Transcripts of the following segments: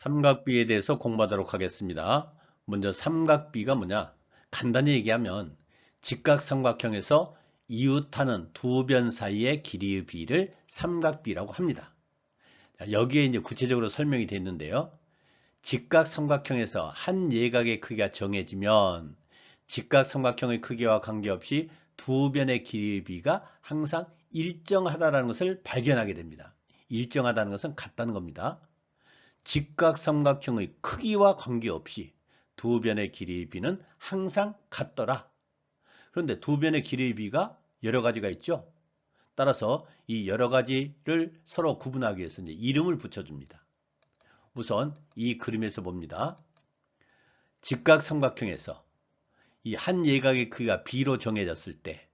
삼각비에 대해서 공부하도록 하겠습니다. 먼저 삼각비가 뭐냐? 간단히 얘기하면 직각삼각형에서 이웃하는 두 변 사이의 길이의 비를 삼각비라고 합니다. 여기에 이제 구체적으로 설명이 되어 있는데요. 직각삼각형에서 한 예각의 크기가 정해지면 직각삼각형의 크기와 관계없이 두 변의 길이의 비가 항상 일정하다는 것을 발견하게 됩니다. 일정하다는 것은 같다는 겁니다. 직각삼각형의 크기와 관계없이 두 변의 길이의 비는 항상 같더라. 그런데 두 변의 길이의 비가 여러 가지가 있죠. 따라서 이 여러 가지를 서로 구분하기 위해서 이제 이름을 붙여줍니다. 우선 이 그림에서 봅니다. 직각삼각형에서 이 한 예각의 크기가 b로 정해졌을 때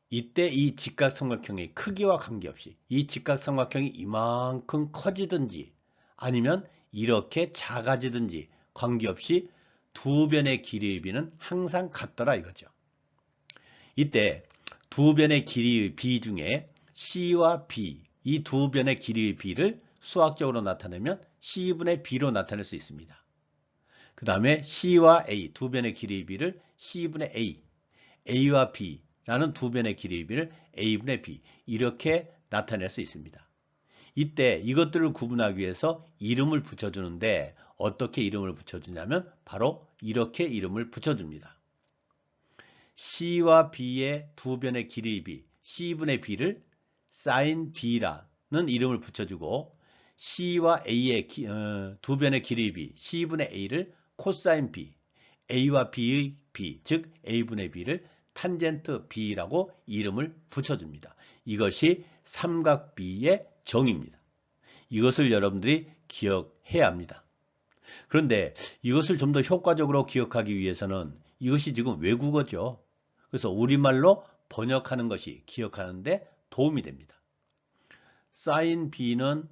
이때 이 직각삼각형의 크기와 관계없이 이 직각삼각형이 이만큼 커지든지 아니면 이렇게 작아지든지 관계없이 두 변의 길이의 비는 항상 같더라 이거죠. 이때 두 변의 길이의 비 중에 C와 B 이 두 변의 길이의 비를 수학적으로 나타내면 C분의 B로 나타낼 수 있습니다. 그 다음에 C와 A 두 변의 길이의 비를 C분의 A, A와 B라는 두 변의 길이의 비를 A분의 B 이렇게 나타낼 수 있습니다. 이때 이것들을 구분하기 위해서 이름을 붙여주는데 어떻게 이름을 붙여주냐면 바로 이렇게 이름을 붙여줍니다. C와 B의 두 변의 길이의 비, C분의 B를 sin B라는 이름을 붙여주고 C와 A의 두 변의 길이의 비, C분의 A를 코사인 B, A와 B의 B, 즉 A분의 B를 탄젠트 B라고 이름을 붙여줍니다. 이것이 삼각비의 정의입니다. 이것을 여러분들이 기억해야 합니다. 그런데 이것을 좀 더 효과적으로 기억하기 위해서는 이것이 지금 외국어죠. 그래서 우리말로 번역하는 것이 기억하는데 도움이 됩니다. sin B는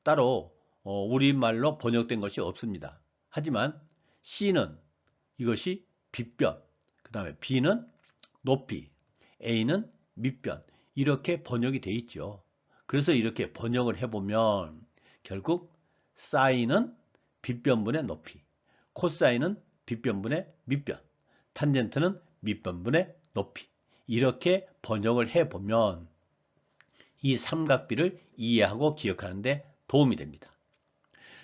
따로 우리말로 번역된 것이 없습니다. 하지만 C는 이것이 빗변, 그 다음에 B는 높이, A는 밑변 이렇게 번역이 되어 있죠. 그래서 이렇게 번역을 해보면 결국 사인은 빗변분의 높이, 코사인은 빗변분의 밑변, 탄젠트는 밑변분의 높이 이렇게 번역을 해보면 이 삼각비를 이해하고 기억하는 데 도움이 됩니다.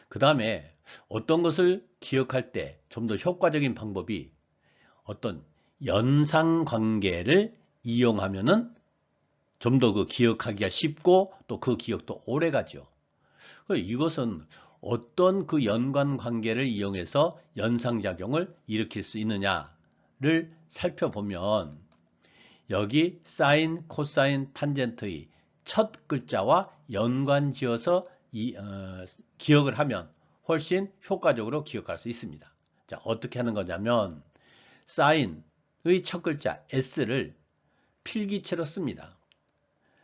그 다음에 어떤 것을 기억할 때 좀 더 효과적인 방법이 어떤 연상관계를 이용하면은 좀 더 그 기억하기가 쉽고 또 그 기억도 오래 가죠. 이것은 어떤 그 연관관계를 이용해서 연상작용을 일으킬 수 있느냐를 살펴보면 여기 사인, 코사인, 탄젠트의 첫 글자와 연관지어서 기억을 하면 훨씬 효과적으로 기억할 수 있습니다. 자, 어떻게 하는 거냐면 사인의 첫 글자 S를 필기체로 씁니다.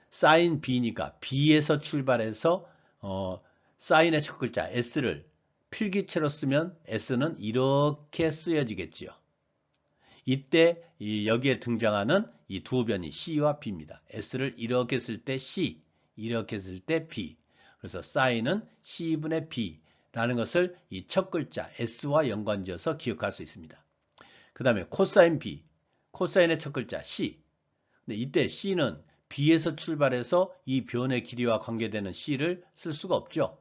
사인 B니까 B에서 출발해서 사인의 첫 글자 S를 필기체로 쓰면 S는 이렇게 쓰여지겠지요. 이때 여기에 등장하는 이 두 변이 C와 B입니다. S를 이렇게 쓸 때 C, 이렇게 쓸 때 B. 그래서 사인은 C분의 B라는 것을 이 첫 글자 S와 연관지어서 기억할 수 있습니다. 그 다음에 코사인 B, 코사인의 첫 글자 C. 근데 이때 C는 B에서 출발해서 이 변의 길이와 관계되는 C를 쓸 수가 없죠.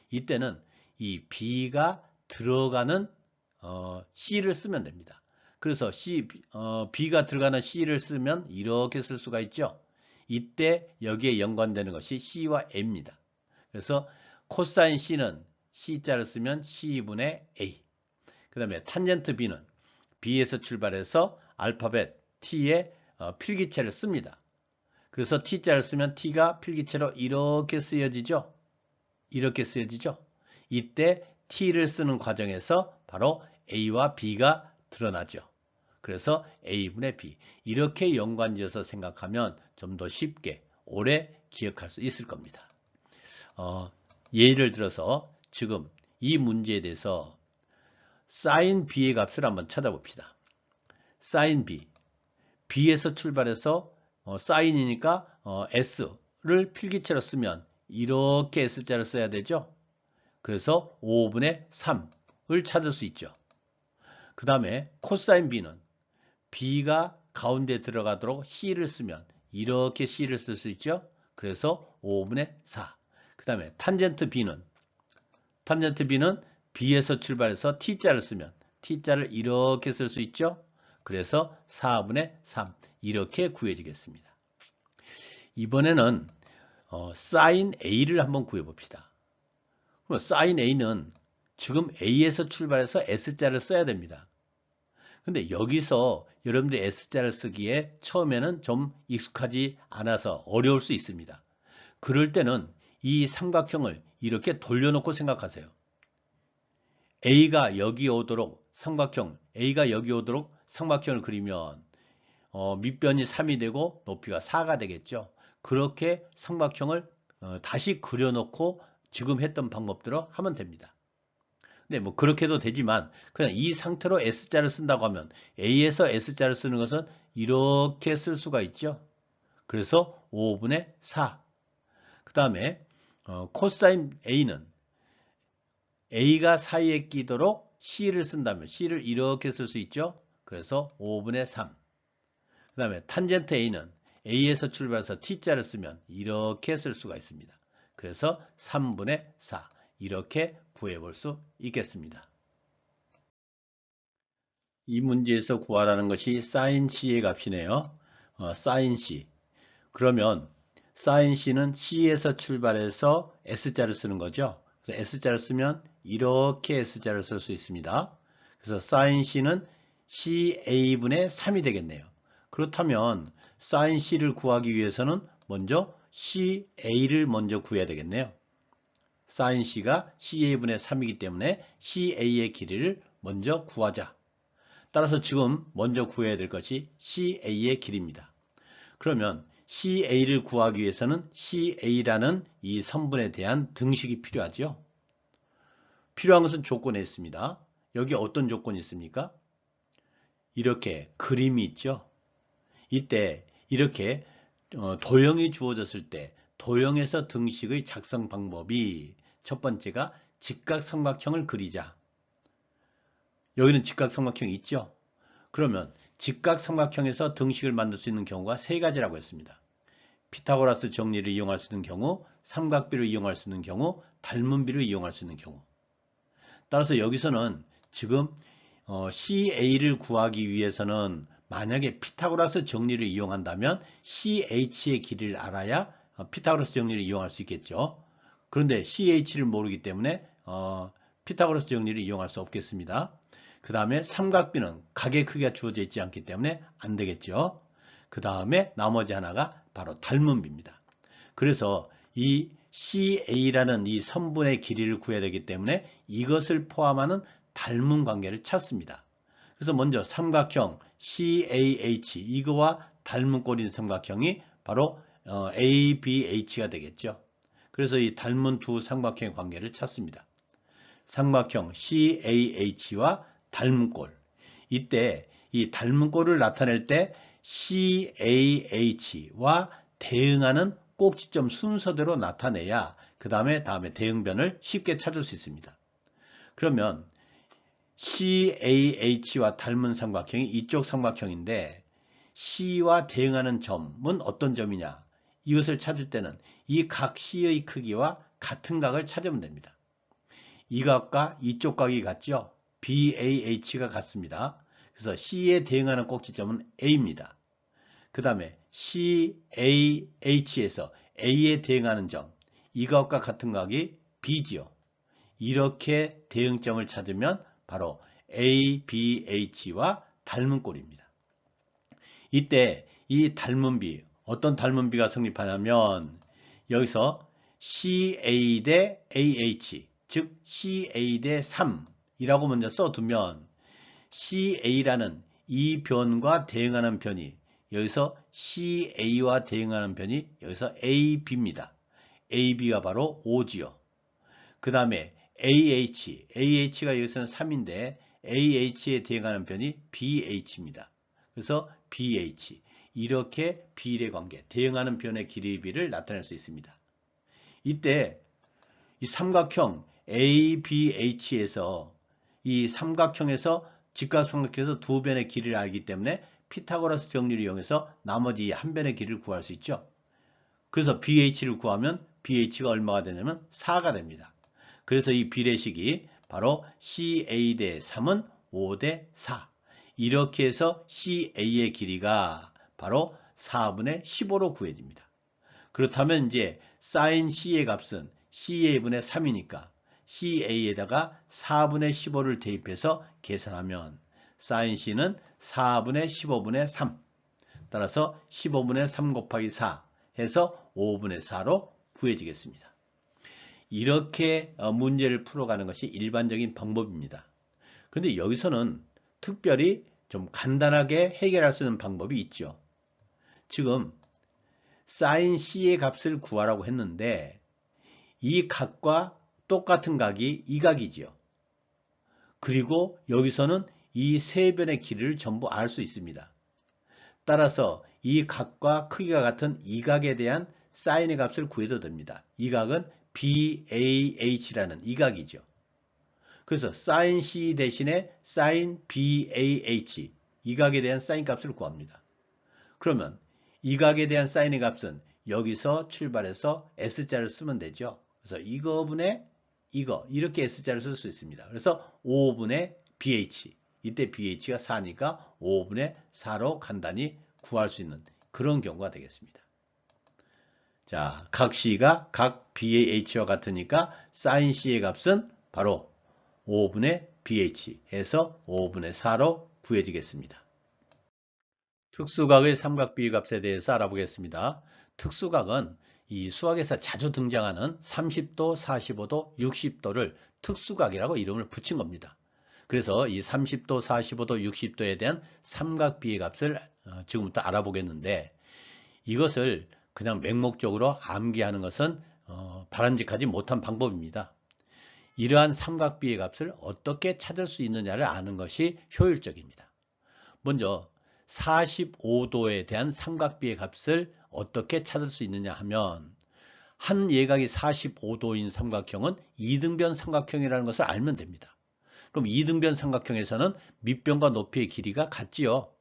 이때는 이 B가 들어가는 C를 쓰면 됩니다. 그래서 B가 들어가는 C를 쓰면 이렇게 쓸 수가 있죠. 이때 여기에 연관되는 것이 C와 A입니다. 그래서 코사인 C는 C자를 쓰면 C분의 A. 그 다음에 탄젠트 B는 B에서 출발해서 알파벳 T에 필기체를 씁니다. 그래서 T자를 쓰면 T가 필기체로 이렇게 쓰여지죠. 이렇게 쓰여지죠. 이때 T를 쓰는 과정에서 바로 A와 B가 드러나죠. 그래서 A분의 B 이렇게 연관지어서 생각하면 좀 더 쉽게 오래 기억할 수 있을 겁니다. 예를 들어서 지금 이 문제에 대해서 sin B의 값을 한번 찾아봅시다. sin B B에서 출발해서 사인이니까 S를 필기체로 쓰면 이렇게 S자를 써야 되죠. 그래서 5분의 3을 찾을 수 있죠. 그 다음에 코사인 B는 B가 가운데 들어가도록 C를 쓰면 이렇게 C를 쓸 수 있죠. 그래서 5분의 4. 그 다음에 탄젠트 B는 B에서 출발해서 T자를 쓰면 T자를 이렇게 쓸 수 있죠. 그래서 4분의 3 이렇게 구해지겠습니다. 이번에는 사인 A를 한번 구해봅시다. 그럼 사인 A는 지금 A에서 출발해서 S자를 써야 됩니다. 근데 여기서 여러분들이 S자를 쓰기에 처음에는 좀 익숙하지 않아서 어려울 수 있습니다. 그럴 때는 이 삼각형을 이렇게 돌려놓고 생각하세요. A가 여기 오도록 삼각형을 그리면 밑변이 3이 되고 높이가 4가 되겠죠. 그렇게 삼각형을 다시 그려놓고 지금 했던 방법대로 하면 됩니다. 네, 뭐 그렇게 해도 되지만 그냥 이 상태로 S자를 쓴다고 하면 A에서 S자를 쓰는 것은 이렇게 쓸 수가 있죠. 그래서 5분의 4. 그 다음에 코사인 A는 A가 사이에 끼도록 C를 쓴다면 C를 이렇게 쓸 수 있죠. 그래서 5분의 3. 그 다음에 탄젠트 A는 A에서 출발해서 T자를 쓰면 이렇게 쓸 수가 있습니다. 그래서 3분의 4 이렇게 구해볼 수 있겠습니다. 이 문제에서 구하라는 것이 sin C의 값이네요. sin C. 그러면 sin C는 C에서 출발해서 S자를 쓰는 거죠. 그래서 S자를 쓰면 이렇게 S자를 쓸 수 있습니다. 그래서 sin C는 CA분의 3이 되겠네요. 그렇다면 sin C를 구하기 위해서는 먼저 CA를 먼저 구해야 되겠네요. sin C가 CA분의 3이기 때문에 CA의 길이를 먼저 구하자. 따라서 지금 먼저 구해야 될 것이 CA의 길이입니다. 그러면 CA를 구하기 위해서는 CA라는 이 선분에 대한 등식이 필요하죠. 필요한 것은 조건에 있습니다. 여기 어떤 조건이 있습니까? 이렇게 그림이 있죠. 이때 이렇게 도형이 주어졌을 때 도형에서 등식의 작성 방법이 첫 번째가 직각삼각형을 그리자. 여기는 직각삼각형이 있죠. 그러면 직각삼각형에서 등식을 만들 수 있는 경우가 세 가지라고 했습니다. 피타고라스 정리를 이용할 수 있는 경우, 삼각비를 이용할 수 있는 경우, 닮은비를 이용할 수 있는 경우. 따라서 여기서는 지금 CA를 구하기 위해서는 만약에 피타고라스 정리를 이용한다면 CH의 길이를 알아야 피타고라스 정리를 이용할 수 있겠죠. 그런데 CH를 모르기 때문에 피타고라스 정리를 이용할 수 없겠습니다. 그 다음에 삼각비는 각의 크기가 주어져 있지 않기 때문에 안 되겠죠. 그 다음에 나머지 하나가 바로 닮은비입니다. 그래서 이 CA라는 이 선분의 길이를 구해야 되기 때문에 이것을 포함하는 닮은 관계를 찾습니다. 그래서 먼저 삼각형 CAH 이거와 닮은 꼴인 삼각형이 바로 ABH가 되겠죠. 그래서 이 닮은 두 삼각형의 관계를 찾습니다. 삼각형 CAH와 닮은 꼴. 이때 이 닮은 꼴을 나타낼 때 CAH와 대응하는 꼭지점 순서대로 나타내야 그 다음에 대응변을 쉽게 찾을 수 있습니다. 그러면 CAH와 닮은 삼각형이 이쪽 삼각형인데 C와 대응하는 점은 어떤 점이냐? 이것을 찾을 때는 이 각 C의 크기와 같은 각을 찾으면 됩니다. 이 각과 이쪽 각이 같죠? BAH가 같습니다. 그래서 C에 대응하는 꼭지점은 A입니다. 그 다음에 CAH에서 A에 대응하는 점, 이 각과 같은 각이 B지요. 이렇게 대응점을 찾으면 바로 ABH와 닮은 꼴입니다. 이때 이 닮은비, 어떤 닮은비가 성립하냐면 여기서 CA 대 AH, 즉 CA 대 3이라고 먼저 써두면 CA라는 이 변과 대응하는 변이 여기서 CA와 대응하는 변이 여기서 AB입니다. AB가 바로 5지요. 그 다음에 AH가 여기서는 3인데 AH에 대응하는 변이 BH입니다. 그래서 BH 이렇게 비례 관계, 대응하는 변의 길이비를 나타낼 수 있습니다. 이때 이 삼각형 ABH에서 이 삼각형에서 직각삼각형에서 두 변의 길이를 알기 때문에 피타고라스 정리를 이용해서 나머지 한 변의 길이를 구할 수 있죠. 그래서 BH를 구하면 BH가 얼마가 되냐면 4가 됩니다. 그래서 이 비례식이 바로 CA 대 3은 5 대 4. 이렇게 해서 CA의 길이가 바로 4분의 15로 구해집니다. 그렇다면 이제 sin C의 값은 CA분의 3이니까 CA에다가 4분의 15를 대입해서 계산하면 sin C는 4분의 15분의 3. 따라서 15분의 3 곱하기 4 해서 5분의 4로 구해지겠습니다. 이렇게 문제를 풀어가는 것이 일반적인 방법입니다. 그런데 여기서는 특별히 좀 간단하게 해결할 수 있는 방법이 있죠. 지금 sin C의 값을 구하라고 했는데 이 각과 똑같은 각이 이 각이지요. 그리고 여기서는 이 세 변의 길이를 전부 알 수 있습니다. 따라서 이 각과 크기가 같은 이 각에 대한 sin의 값을 구해도 됩니다. 이 각은 BAH라는 이 각이죠. 그래서 sin C 대신에 sin BAH 이 각에 대한 sin 값을 구합니다. 그러면 이 각에 대한 sin의 값은 여기서 출발해서 S자를 쓰면 되죠. 그래서 이거분의 이거 이렇게 S자를 쓸 수 있습니다. 그래서 5분의 BH 이때 BH가 4니까 5분의 4로 간단히 구할 수 있는 그런 경우가 되겠습니다. 자, 각 C가 각 BAH와 같으니까 sin C의 값은 바로 5분의 BH 해서 5분의 4로 구해지겠습니다. 특수각의 삼각비의 값에 대해서 알아보겠습니다. 특수각은 이 수학에서 자주 등장하는 30도, 45도, 60도를 특수각이라고 이름을 붙인 겁니다. 그래서 이 30도, 45도, 60도에 대한 삼각비의 값을 지금부터 알아보겠는데 이것을 그냥 맹목적으로 암기하는 것은 바람직하지 못한 방법입니다. 이러한 삼각비의 값을 어떻게 찾을 수 있느냐를 아는 것이 효율적입니다. 먼저 45도에 대한 삼각비의 값을 어떻게 찾을 수 있느냐 하면 한 예각이 45도인 삼각형은 이등변 삼각형이라는 것을 알면 됩니다. 그럼 이등변 삼각형에서는 밑변과 높이의 길이가 같지요.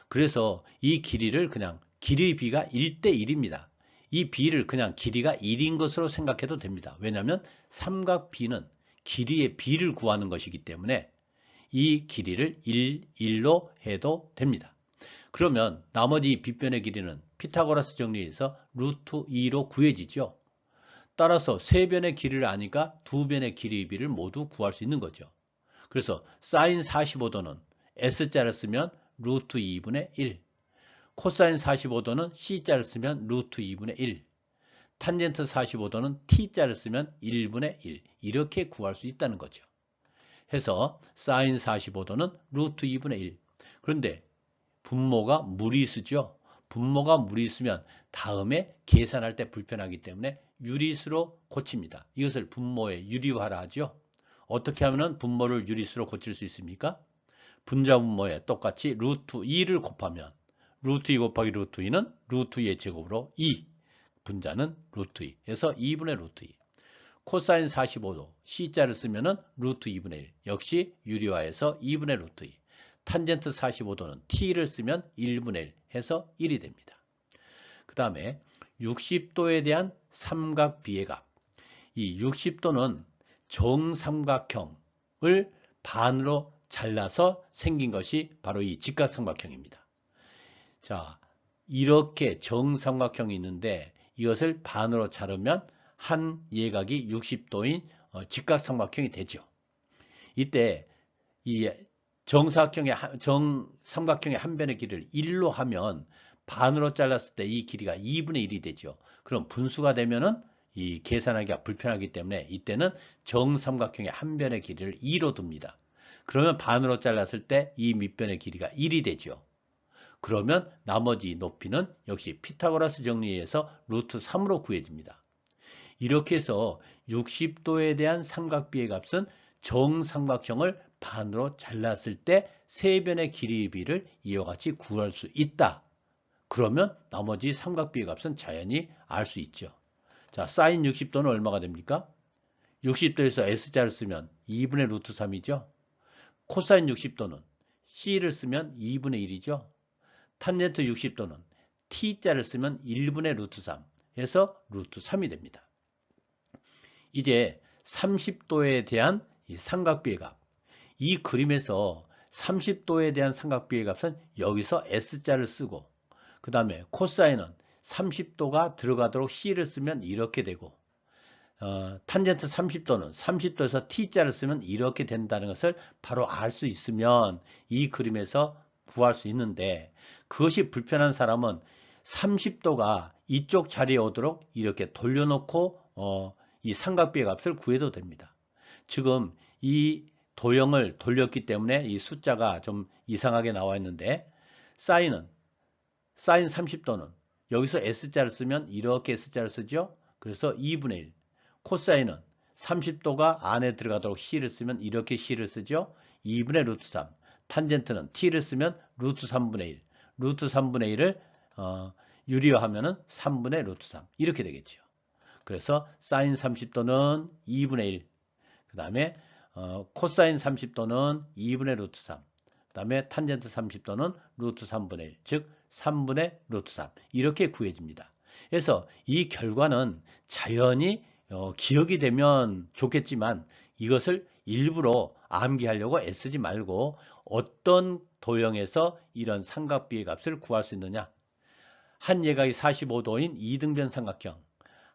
그래서 이 길이를 그냥 길이의 비가 1대1입니다. 이 비를 그냥 길이가 1인 것으로 생각해도 됩니다. 왜냐하면 삼각비는 길이의 비를 구하는 것이기 때문에 이 길이를 1로 해도 됩니다. 그러면 나머지 빗변의 길이는 피타고라스 정리에서 루트 2로 구해지죠. 따라서 세 변의 길이를 아니까 두 변의 길이의 비를 모두 구할 수 있는 거죠. 그래서 sin 45도는 S자를 쓰면 루트 2분의 1, 코사인 45도는 C자를 쓰면 루트 2분의 1, 탄젠트 45도는 T자를 쓰면 1분의 1 이렇게 구할 수 있다는 거죠. 해서 sin 45도는 루트 2분의 1. 그런데 분모가 무리수죠. 분모가 무리수면 다음에 계산할 때 불편하기 때문에 유리수로 고칩니다. 이것을 분모의 유리화라 하죠. 어떻게 하면 분모를 유리수로 고칠 수 있습니까? 분자 분모에 똑같이 루트 2를 곱하면 루트 2 곱하기 루트 2는 루트 2의 제곱으로 2. 분자는 루트 2. 해서 2분의 루트 2. 코사인 45도 C자를 쓰면은 루트 2분의 1. 역시 유리화해서 2분의 루트 2. 탄젠트 45도는 T를 쓰면 1분의 1 해서 1이 됩니다. 그 다음에 60도에 대한 삼각비의 값. 이 60도는 정삼각형을 반으로 잘라서 생긴 것이 바로 이 직각삼각형입니다. 자, 이렇게 정삼각형이 있는데 이것을 반으로 자르면 한 예각이 60도인 직각삼각형이 되죠. 이때 이 정삼각형의 한 변의 길이를 1로 하면 반으로 잘랐을 때 이 길이가 2분의 1이 되죠. 그럼 분수가 되면은 이 계산하기가 불편하기 때문에 이때는 정삼각형의 한 변의 길이를 2로 둡니다. 그러면 반으로 잘랐을 때 이 밑변의 길이가 1이 되죠. 그러면 나머지 높이는 역시 피타고라스 정리에서 루트 3으로 구해집니다. 이렇게 해서 60도에 대한 삼각비의 값은 정삼각형을 반으로 잘랐을 때 세 변의 길이의 비를 이와 같이 구할 수 있다. 그러면 나머지 삼각비의 값은 자연히 알 수 있죠. 자, sin 60도는 얼마가 됩니까? 60도에서 S자를 쓰면 2분의 루트 3이죠. 코사인 60도는 C를 쓰면 2분의 1이죠. 탄젠트 60도는 T자를 쓰면 1분의 루트 3 해서 루트 3이 됩니다. 이제 30도에 대한 이 삼각비의 값. 이 그림에서 30도에 대한 삼각비의 값은 여기서 S자를 쓰고 그 다음에 코사인은 30도가 들어가도록 C를 쓰면 이렇게 되고 탄젠트 30도는 30도에서 T자를 쓰면 이렇게 된다는 것을 바로 알 수 있으면 이 그림에서 구할 수 있는데 그것이 불편한 사람은 30도가 이쪽 자리에 오도록 이렇게 돌려놓고 이 삼각비의 값을 구해도 됩니다. 지금 이 도형을 돌렸기 때문에 이 숫자가 좀 이상하게 나와 있는데 사인 30도는 여기서 S자를 쓰면 이렇게 S자를 쓰죠. 그래서 2분의 1. 코사인은 30도가 안에 들어가도록 C를 쓰면 이렇게 C를 쓰죠. 2분의 루트 3. 탄젠트는 T를 쓰면 루트 3분의 1. 루트 3분의 1을 유리화하면 3분의 루트 3. 이렇게 되겠죠. 그래서 사인 30도는 2분의 1. 그 다음에 코사인 30도는 2분의 루트 3. 그 다음에 탄젠트 30도는 루트 3분의 1. 즉 3분의 루트 3. 이렇게 구해집니다. 그래서 이 결과는 자연히 기억이 되면 좋겠지만 이것을 일부러 암기하려고 애쓰지 말고 어떤 도형에서 이런 삼각비의 값을 구할 수 있느냐. 한 예각이 45도인 이등변 삼각형,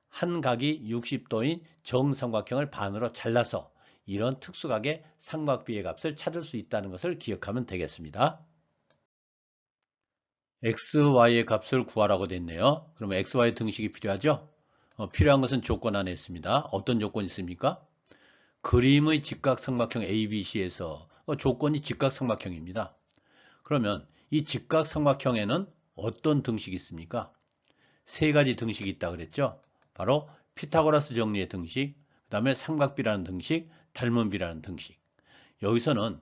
한 각이 60도인 정삼각형을 반으로 잘라서 이런 특수각의 삼각비의 값을 찾을 수 있다는 것을 기억하면 되겠습니다. XY의 값을 구하라고 됐네요. 그러면 XY 등식이 필요하죠? 필요한 것은 조건 안에 있습니다. 어떤 조건이 있습니까? 그림의 직각삼각형 ABC에서 조건이 직각삼각형입니다. 그러면 이 직각삼각형에는 어떤 등식이 있습니까? 세 가지 등식이 있다 그랬죠? 바로 피타고라스 정리의 등식, 그 다음에 삼각비라는 등식, 닮은 비라는 등식. 여기서는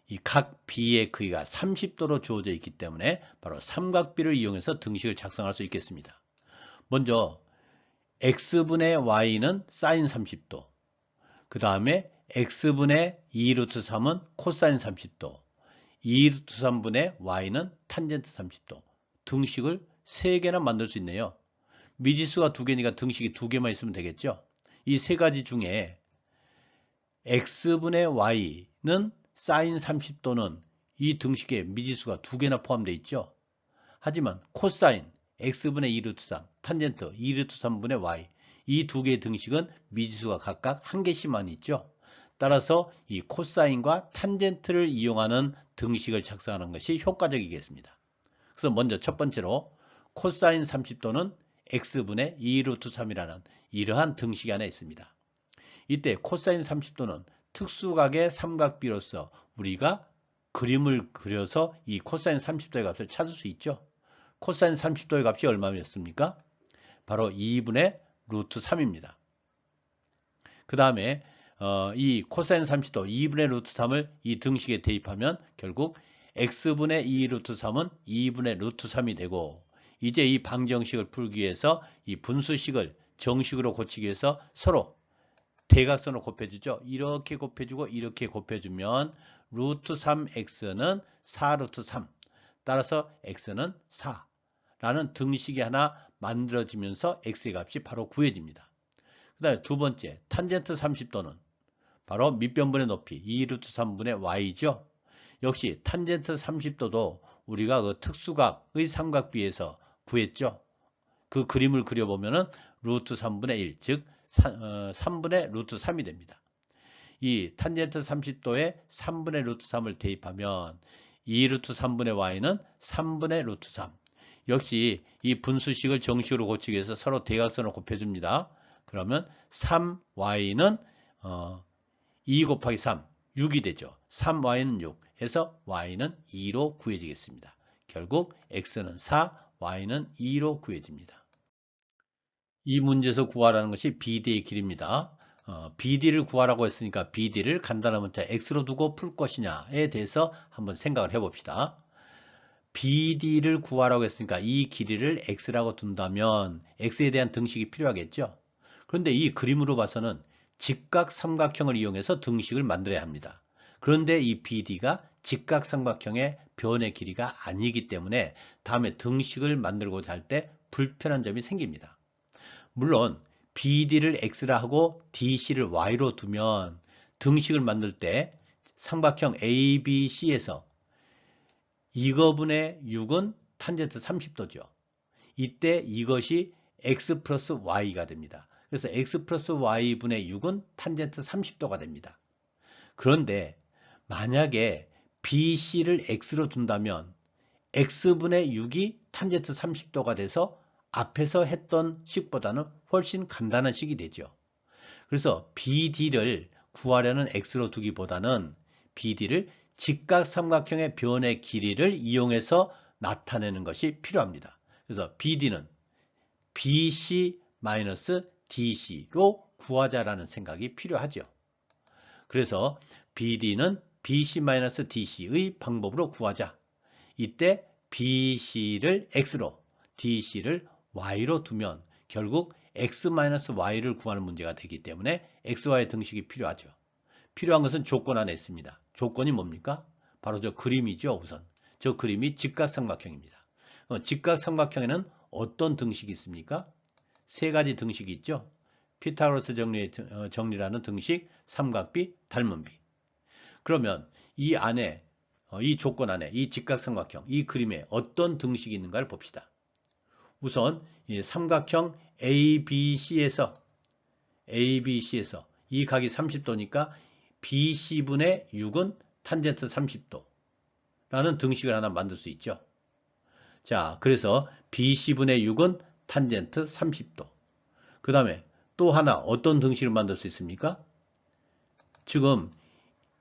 이 각 B의 크기가 30도로 주어져 있기 때문에 바로 삼각비를 이용해서 등식을 작성할 수 있겠습니다. 먼저 X분의 Y는 사인 30도, 그 다음에 X분의 2루트 3은 코사인 30도, 2루트 3분의 Y는 탄젠트 30도. 등식을 3개나 만들 수 있네요. 미지수가 2개니까 등식이 2개만 있으면 되겠죠. 이 세 가지 중에 X분의 Y는 사인 30도는 이 등식에 미지수가 2개나 포함되어 있죠. 하지만 코사인 X분의 2루트 3, 탄젠트 2루트 3분의 Y 이 두 개의 등식은 미지수가 각각 1개씩만 있죠. 따라서 이 코사인과 탄젠트를 이용하는 등식을 작성하는 것이 효과적이겠습니다. 그래서 먼저 첫 번째로 코사인 30도는 X분의 2루트 3이라는 이러한 등식이 하나 있습니다. 이때 코사인 30도는 특수각의 삼각비로서 우리가 그림을 그려서 이 코사인 30도의 값을 찾을 수 있죠. 코사인 30도의 값이 얼마였습니까? 바로 2분의 루트 3입니다. 그 다음에 이 코사인 30도 2분의 루트 3을 이 등식에 대입하면 결국 X분의 2 루트 3은 2분의 루트 3이 되고 이제 이 방정식을 풀기 위해서 이 분수식을 정식으로 고치기 위해서 서로 대각선으로 곱해주죠. 이렇게 곱해주고 이렇게 곱해주면 루트 3x는 4 루트 3. 따라서 x는 4라는 등식이 하나 만들어지면서 x의 값이 바로 구해집니다. 그 다음에 두 번째 탄젠트 30도는 바로 밑변분의 높이 2 루트 3분의 y죠. 역시 탄젠트 30도도 우리가 그 특수각의 삼각비에서 구했죠. 그 그림을 그려보면은 루트 3분의 1, 즉 3분의 루트 3이 됩니다. 이 탄젠트 30도에 3분의 루트 3을 대입하면 2 루트 3분의 y는 3분의 루트 3. 역시 이 분수식을 정식으로 고치기 위해서 서로 대각선을 곱해줍니다. 그러면 3y는 2 곱하기 3, 6이 되죠. 3y는 6 해서 y는 2로 구해지겠습니다. 결국 x는 4, y는 2로 구해집니다. 이 문제에서 구하라는 것이 BD의 길입니다. BD를 구하라고 했으니까 BD를 간단한 문자 x로 두고 풀 것이냐에 대해서 한번 생각을 해봅시다. BD를 구하라고 했으니까 이 길이를 x라고 둔다면 x에 대한 등식이 필요하겠죠. 그런데 이 그림으로 봐서는 직각삼각형을 이용해서 등식을 만들어야 합니다. 그런데 이 BD가 직각삼각형의 변의 길이가 아니기 때문에 다음에 등식을 만들고자 할 때 불편한 점이 생깁니다. 물론 BD를 X라 하고 DC를 Y로 두면 등식을 만들 때 삼각형 ABC에서 이거분의 6은 탄젠트 30도죠. 이때 이것이 X 플러스 Y가 됩니다. 그래서 X 플러스 Y분의 6은 탄젠트 30도가 됩니다. 그런데 만약에 BC를 X로 둔다면 X분의 6이 탄젠트 30도가 돼서 앞에서 했던 식보다는 훨씬 간단한 식이 되죠. 그래서 BD를 구하려는 X로 두기보다는 BD를 직각삼각형의 변의 길이를 이용해서 나타내는 것이 필요합니다. 그래서 BD는 BC-DC로 구하자라는 생각이 필요하죠. 그래서 BD는 BC-DC의 방법으로 구하자. 이때 BC를 X로, DC를 Y로 두면 결국 X-Y를 구하는 문제가 되기 때문에 XY 등식이 필요하죠. 필요한 것은 조건 안에 있습니다. 조건이 뭡니까? 바로 저 그림이죠. 우선 저 그림이 직각삼각형입니다. 직각삼각형에는 어떤 등식이 있습니까? 세 가지 등식이 있죠. 피타고라스 정리라는 등식, 삼각비, 닮은비. 그러면 이 안에 이 조건 안에 이 직각삼각형, 이 그림에 어떤 등식이 있는가를 봅시다. 우선 이 삼각형 ABC에서 이 각이 30도니까 BC분의 6은 탄젠트 30도라는 등식을 하나 만들 수 있죠. 자, 그래서 BC분의 6은 탄젠트 30도. 그 다음에 또 하나 어떤 등식을 만들 수 있습니까? 지금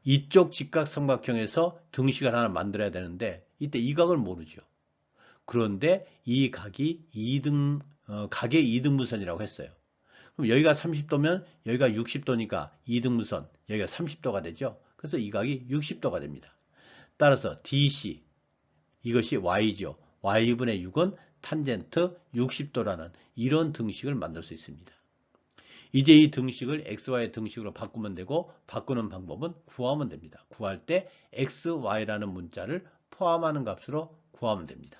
이쪽 직각삼각형에서 등식을 하나 만들어야 되는데 이때 이 각을 모르죠. 그런데 이 각이 각의 2등분선이라고 했어요. 그럼 여기가 30도면 여기가 60도니까 2등분선, 여기가 30도가 되죠. 그래서 이 각이 60도가 됩니다. 따라서 DC, 이것이 Y죠. Y분의 6은 탄젠트 60도라는 이런 등식을 만들 수 있습니다. 이제 이 등식을 XY 등식으로 바꾸면 되고 바꾸는 방법은 구하면 됩니다. 구할 때 XY라는 문자를 포함하는 값으로 구하면 됩니다.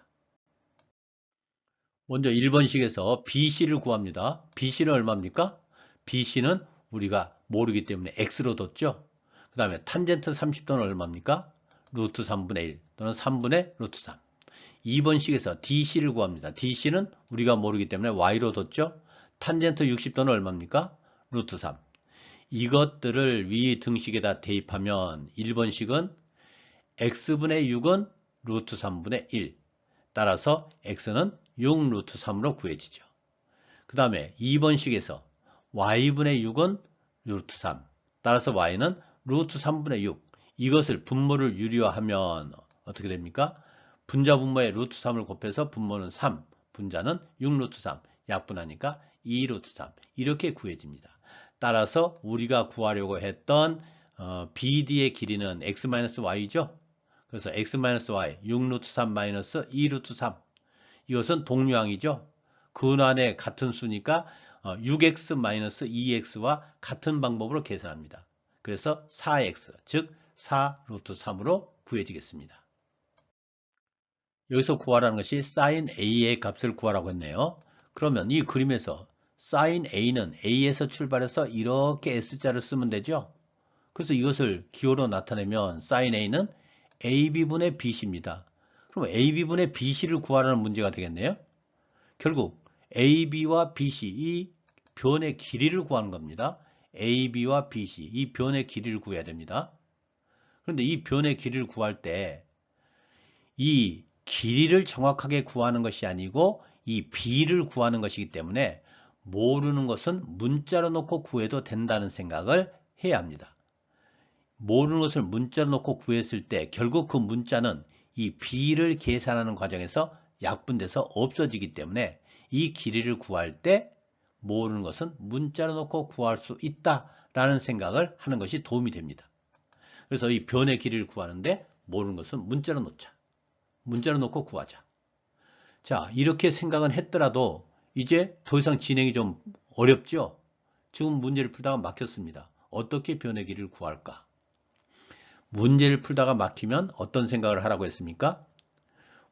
먼저 1번식에서 BC를 구합니다. BC는 얼마입니까? BC는 우리가 모르기 때문에 X로 뒀죠. 그 다음에 탄젠트 30도는 얼마입니까? 루트 3분의 1 또는 3분의 루트 3. 2번식에서 DC를 구합니다. DC는 우리가 모르기 때문에 Y로 뒀죠. 탄젠트 60도는 얼마입니까? 루트 3. 이것들을 위 등식에다 대입하면 1번식은 X분의 6은 루트 3분의 1. 따라서 X는 6 루트 3으로 구해지죠. 그 다음에 2번식에서 Y분의 6은 루트 3. 따라서 Y는 루트 3분의 6. 이것을 분모를 유리화하면 어떻게 됩니까? 분자 분모에 루트 3을 곱해서 분모는 3. 분자는 6 루트 3. 약분하니까 2 루트 3. 이렇게 구해집니다. 따라서 우리가 구하려고 했던 BD의 길이는 X-Y죠. 그래서 X-Y 6 루트 3 마이너스 2 루트 3. 이것은 동류항이죠. 근환에 같은 수니까 6x-2x와 같은 방법으로 계산합니다. 그래서 4x, 즉 4 루트 3으로 구해지겠습니다. 여기서 구하라는 것이 sin A의 값을 구하라고 했네요. 그러면 이 그림에서 sin A는 A에서 출발해서 이렇게 S자를 쓰면 되죠. 그래서 이것을 기호로 나타내면 sin A는 AB분의 BC입니다. 그럼 AB분의 BC를 구하라는 문제가 되겠네요. 결국 AB와 BC, 이 변의 길이를 구하는 겁니다. AB와 BC, 이 변의 길이를 구해야 됩니다. 그런데 이 변의 길이를 구할 때 이 길이를 정확하게 구하는 것이 아니고 이 B를 구하는 것이기 때문에 모르는 것은 문자로 놓고 구해도 된다는 생각을 해야 합니다. 모르는 것을 문자로 놓고 구했을 때 결국 그 문자는 이 B를 계산하는 과정에서 약분돼서 없어지기 때문에 이 길이를 구할 때 모르는 것은 문자로 놓고 구할 수 있다라는 생각을 하는 것이 도움이 됩니다. 그래서 이 변의 길이를 구하는데 모르는 것은 문자로 놓자. 문자로 놓고 구하자. 자, 이렇게 생각은 했더라도 이제 더 이상 진행이 좀 어렵죠? 지금 문제를 풀다가 막혔습니다. 어떻게 변의 길이를 구할까? 문제를 풀다가 막히면 어떤 생각을 하라고 했습니까?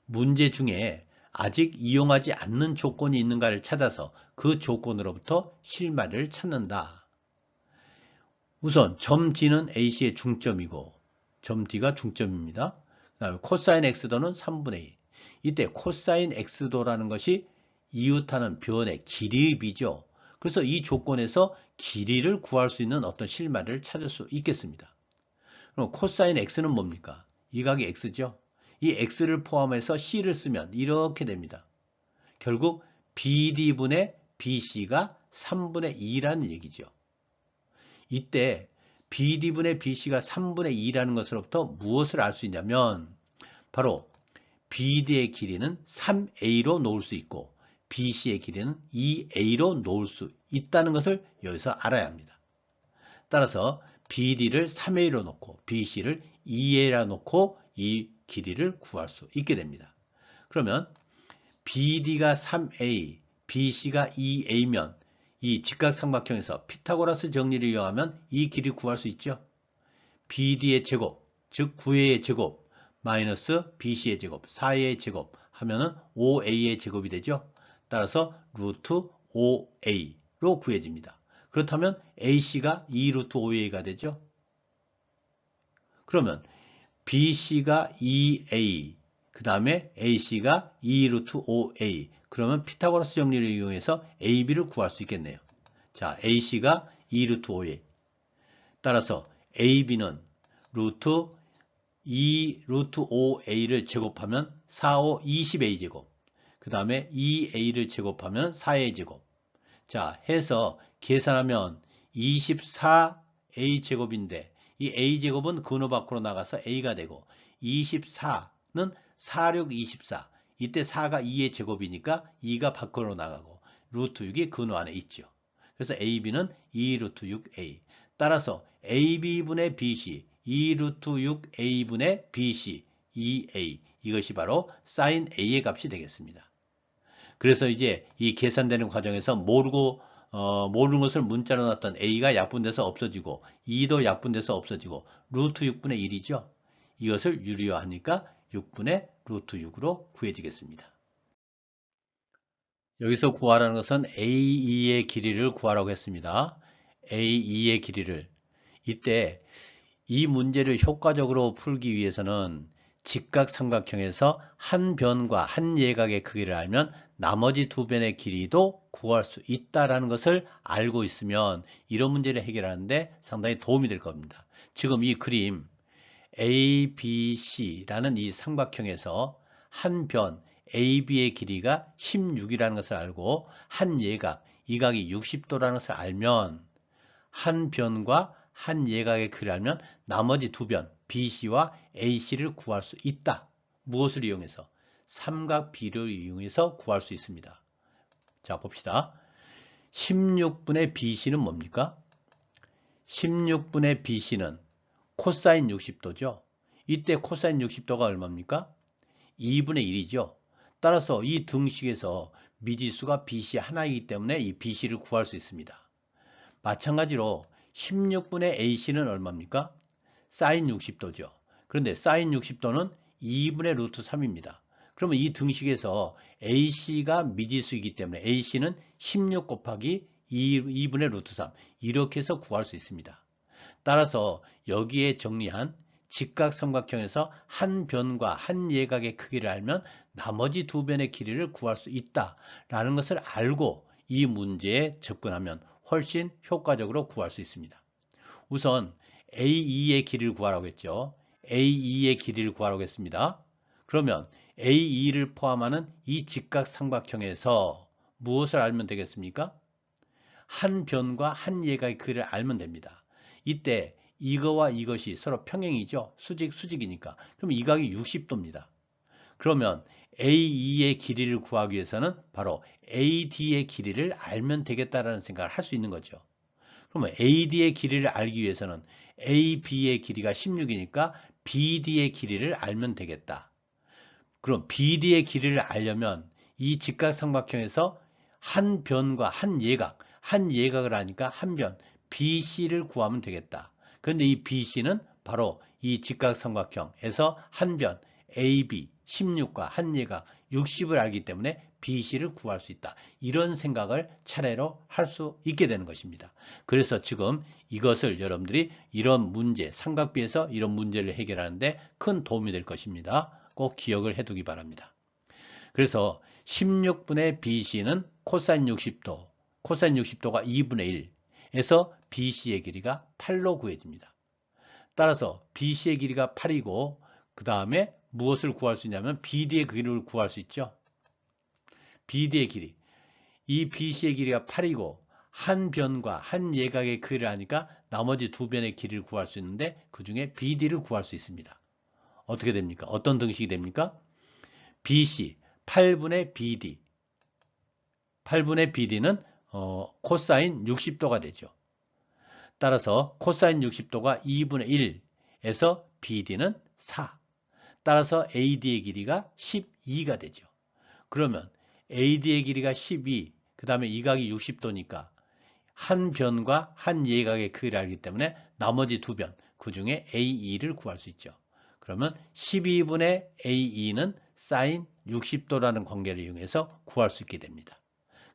문제 중에 아직 이용하지 않는 조건이 있는가를 찾아서 그 조건으로부터 실마리를 찾는다. 우선 점 D는 AC의 중점이고 점 D가 중점입니다. 그 다음에 코사인 X도는 3분의 2. 이때 코사인 X도라는 것이 이웃하는 변의 길이비죠. 그래서 이 조건에서 길이를 구할 수 있는 어떤 실마리를 찾을 수 있겠습니다. 그럼 코사인 X는 뭡니까? 이 각이 X죠. 이 X를 포함해서 C를 쓰면 이렇게 됩니다. 결국 BD분의 BC가 3분의 2라는 얘기죠. 이때 BD분의 BC가 3분의 2라는 것으로부터 무엇을 알 수 있냐면 바로 BD의 길이는 3A로 놓을 수 있고 BC의 길이는 2A로 놓을 수 있다는 것을 여기서 알아야 합니다. 따라서 BD를 3A로 놓고 BC를 2A로 놓고 이 길이를 구할 수 있게 됩니다. 그러면 BD가 3A, BC가 2A면 이 직각삼각형에서 피타고라스 정리를 이용하면 이 길이 구할 수 있죠. BD의 제곱, 즉 9A의 제곱 마이너스 BC의 제곱, 4A의 제곱 하면은 5A의 제곱이 되죠. 따라서 루트 5A로 구해집니다. 그렇다면 AC가 2 루트 5A가 되죠. 그러면 BC가 2A, 그 다음에 AC가 2 루트 5A. 그러면 피타고라스 정리를 이용해서 AB를 구할 수 있겠네요. 자, AC가 2 루트 5A. 따라서 AB는 루트 2 루트 5A를 제곱하면 4, 5, 20A 제곱. 그 다음에 2A를 제곱하면 4A 제곱. 자, 해서 계산하면 24A 제곱인데 이 A제곱은 근호 밖으로 나가서 A가 되고 24는 4, 6, 24. 이때 4가 2의 제곱이니까 2가 밖으로 나가고 루트 6이 근호 안에 있죠. 그래서 AB는 2 루트 6A. 따라서 AB분의 BC 2 루트 6A분의 BC 2A. 이것이 바로 sin A의 값이 되겠습니다. 그래서 이제 이 계산되는 과정에서 모르는 것을 문자로 놨던 A가 약분돼서 없어지고 2도 약분돼서 없어지고 루트 6분의 1이죠. 이것을 유리화하니까 6분의 루트 6으로 구해지겠습니다. 여기서 구하라는 것은 A2의 길이를 구하라고 했습니다. A2의 길이를. 이때 이 문제를 효과적으로 풀기 위해서는 직각삼각형에서 한 변과 한 예각의 크기를 알면 나머지 두 변의 길이도 구할 수 있다는 것을 알고 있으면 이런 문제를 해결하는데 상당히 도움이 될 겁니다. 지금 이 그림 ABC라는 이 삼각형에서 한 변 AB의 길이가 16이라는 것을 알고 한 예각, 이 각이 60도라는 것을 알면 한 변과 한 예각의 크기를 알면 나머지 두 변 BC와 AC를 구할 수 있다. 무엇을 이용해서? 삼각 비를 이용해서 구할 수 있습니다. 자, 봅시다. 16분의 BC는 뭡니까? 16분의 BC는 코사인 60도죠. 이때 코사인 60도가 얼마입니까? 2분의 1이죠. 따라서 이 등식에서 미지수가 BC 하나이기 때문에 이 BC를 구할 수 있습니다. 마찬가지로 16분의 AC는 얼마입니까? 사인 60도죠. 그런데 사인 60도는 2분의 루트 3입니다. 그러면 이 등식에서 AC가 미지수이기 때문에 AC는 16 곱하기 2분의 루트 3 이렇게 해서 구할 수 있습니다. 따라서 여기에 정리한 직각삼각형에서 한 변과 한 예각의 크기를 알면 나머지 두 변의 길이를 구할 수 있다라는 것을 알고 이 문제에 접근하면 훨씬 효과적으로 구할 수 있습니다. 우선 A2의 길이를 구하라고 했죠. A2의 길이를 구하라고 했습니다. 그러면 A2를 포함하는 이 직각삼각형에서 무엇을 알면 되겠습니까? 한 변과 한 예각의 크기를 알면 됩니다. 이때 이거와 이것이 서로 평행이죠. 수직이니까. 그럼 이 각이 60도입니다. 그러면 A2의 길이를 구하기 위해서는 바로 AD의 길이를 알면 되겠다라는 생각을 할 수 있는 거죠. 그러면 AD의 길이를 알기 위해서는 AB의 길이가 16이니까 BD의 길이를 알면 되겠다. 그럼 BD의 길이를 알려면 이 직각삼각형에서 한 변과 한 예각, 한 예각을 하니까 한 변 BC를 구하면 되겠다. 그런데 이 BC는 바로 이 직각삼각형에서 한 변 AB 16과 한 예각 60을 알기 때문에 BC를 구할 수 있다. 이런 생각을 차례로 할 수 있게 되는 것입니다. 그래서 지금 이것을 여러분들이 이런 문제, 삼각비에서 이런 문제를 해결하는데 큰 도움이 될 것입니다. 꼭 기억을 해두기 바랍니다. 그래서 16분의 BC는 코사인 60도, 코사인 60도가 2분의 1에서 BC의 길이가 8로 구해집니다. 따라서 BC의 길이가 8이고 그 다음에 무엇을 구할 수 있냐면 BD의 길이를 구할 수 있죠. BD의 길이. 이 BC의 길이가 8이고 한 변과 한 예각의 길이를 하니까 나머지 두 변의 길이를 구할 수 있는데 그 중에 BD를 구할 수 있습니다. 어떻게 됩니까? 어떤 등식이 됩니까? BC 8분의 BD. 8분의 BD는 코사인 60도가 되죠. 따라서 코사인 60도가 2분의 1에서 BD는 4. 따라서 AD의 길이가 12가 되죠. 그러면 AD의 길이가 12, 그 다음에 이 각이 60도니까 한 변과 한 예각의 크기를 알기 때문에 나머지 두 변, 그 중에 AE를 구할 수 있죠. 그러면 12분의 AE는 사인 60도라는 관계를 이용해서 구할 수 있게 됩니다.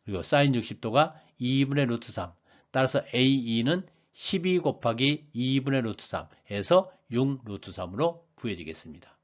그리고 사인 60도가 2분의 루트 3, 따라서 AE는 12 곱하기 2분의 루트 3에서 6 루트 3으로 구해지겠습니다.